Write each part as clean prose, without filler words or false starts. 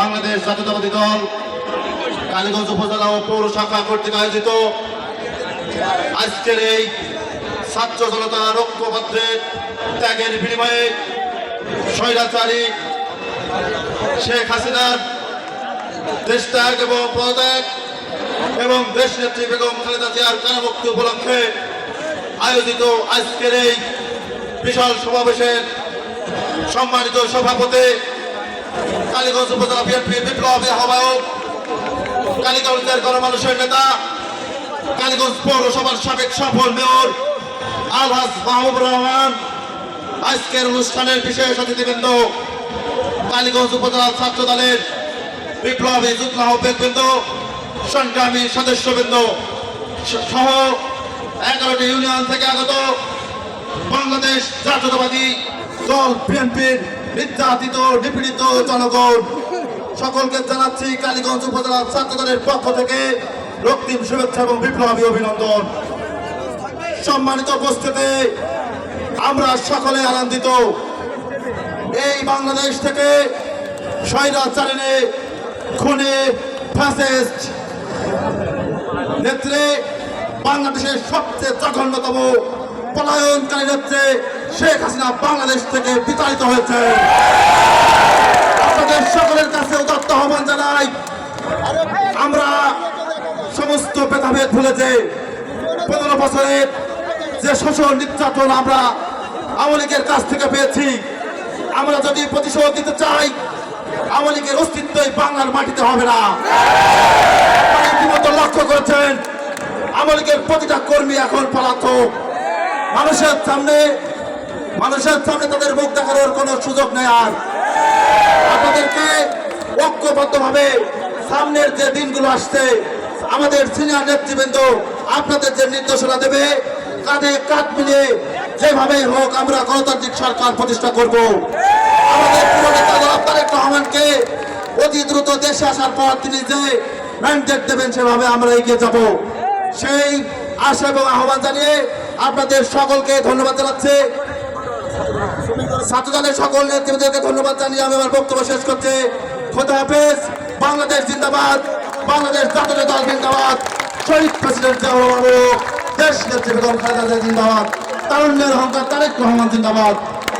বাংলাদেশ জাতীয়তাবাদী দল কালীগঞ্জ উপজেলা ও পৌর শাখা কর্তৃক আয়োজিত আজকের এই ছাত্র জনতা ঐক্যবদ্ধের ত্যাগের বিনিময়ে স্বৈরাচারী শেখ হাসিনার দেশত্যাগ এবং পদত্যাগ এবং দেশ নেত্রী বেগম খালেদা জিয়ার কারামুক্তি উপলক্ষে আয়োজিত আজকের এই বিশাল সমাবেশের সম্মানিত সভাপতি কালীগঞ্জ উপজেলা বিএনপির বিপ্লবী আহ্বায়ক, কালীগঞ্জের গণমানুষের নেতা, কালীগঞ্জ পৌরসভার সাবেক সফল মেয়র আলহাজ মাহবুবুর রহমান, আজকের অনুষ্ঠানের বিশেষ অতিথিবৃন্দ, কালীগঞ্জ উপজেলা ছাত্র দলের বিপ্লবী যুগ্ম আহ্বায়কবৃন্দ, সংগ্রামী সদস্যবৃন্দ সহ 11টি ইউনিয়ন থেকে আগত বাংলাদেশ জাতীয়তাবাদী দল বিএনপির নির্যাতিত নিপীড়িত জনগণ সকলকে জানাচ্ছি কালীগঞ্জ উপজেলা ছাত্র দলের পক্ষ থেকে রক্তিম শুভেচ্ছা এবং বিপ্লবী অভিনন্দন। সম্মানিত উপস্থিতি, আমরা সকলে আনন্দিত এই বাংলাদেশ থেকে স্বৈরাচারী খুনে ফ্যাসিস্ট নেত্রী, বাংলাদেশের সবচেয়ে জঘন্যতম পলায়নকারী নেত্রী শেখ হাসিনা বাংলাদেশ থেকে বিতাড়িত হয়েছে। আপনাদের সকলের কাছে উদাত্ত আহ্বান জানাই, আমরা সমস্ত ভেদাভেদ ভুলে যে 15 বছরের যে শোষণ নির্যাতন আমরা আওয়ামী লীগের কাছ থেকে পেয়েছি, আমরা যদি প্রতিশোধ দিতে চাই, আওয়ামী লীগের অস্তিত্বই বাংলার মাটিতে হবে না। রীতিমতো লক্ষ্য করেছেন আওয়ামী লীগের প্রতিটা কর্মী এখন পলাতক। মানুষের সামনে তাদের মুখ দেখানোর কোন সুযোগ নেই। আর আপনাদেরকে ঐক্যবদ্ধভাবে সামনের যে দিনগুলো আসছে, আমাদের সিনিয়র নেতৃবৃন্দ আপনাদের যে নির্দেশনা দেবে, কাঁধে কাঁধ মিলিয়ে যেভাবে হোক আমরা গণতান্ত্রিক সরকার প্রতিষ্ঠা করব। আমাদের প্রিয় নেতা জনাব তারেক রহমানকে অতি দ্রুত দেশে আসার পর তিনি যে ম্যান্ডেট দেবেন সেভাবে আমরা এগিয়ে যাব। সেই আশা এবং আহ্বান জানিয়ে আপনাদের সকলকে ধন্যবাদ জানাচ্ছি। ছাত্র দলের সকল নেতৃবৃন্দকে ধন্যবাদ জানিয়ে আমি আমার বক্তব্য শেষ করছি। খোদা হাফেজ। বাংলাদেশ জিন্দাবাদ, বাংলাদেশ জাতীয় দল জিন্দাবাদ, শহীদ প্রেসিডেন্ট জিয়াউর রহমান, দেশ নেত্রী বেগম খালেদা জিয়া জিন্দাবাদ, তারুণ্যের অহংকার তারেক রহমান জিন্দাবাদ,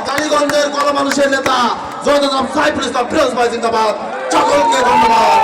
কালীগঞ্জের গণমানুষের নেতা জয়নাল সাইফুল ইসলাম ফিরোজ ভাই জিন্দাবাদ। সকলকে ধন্যবাদ।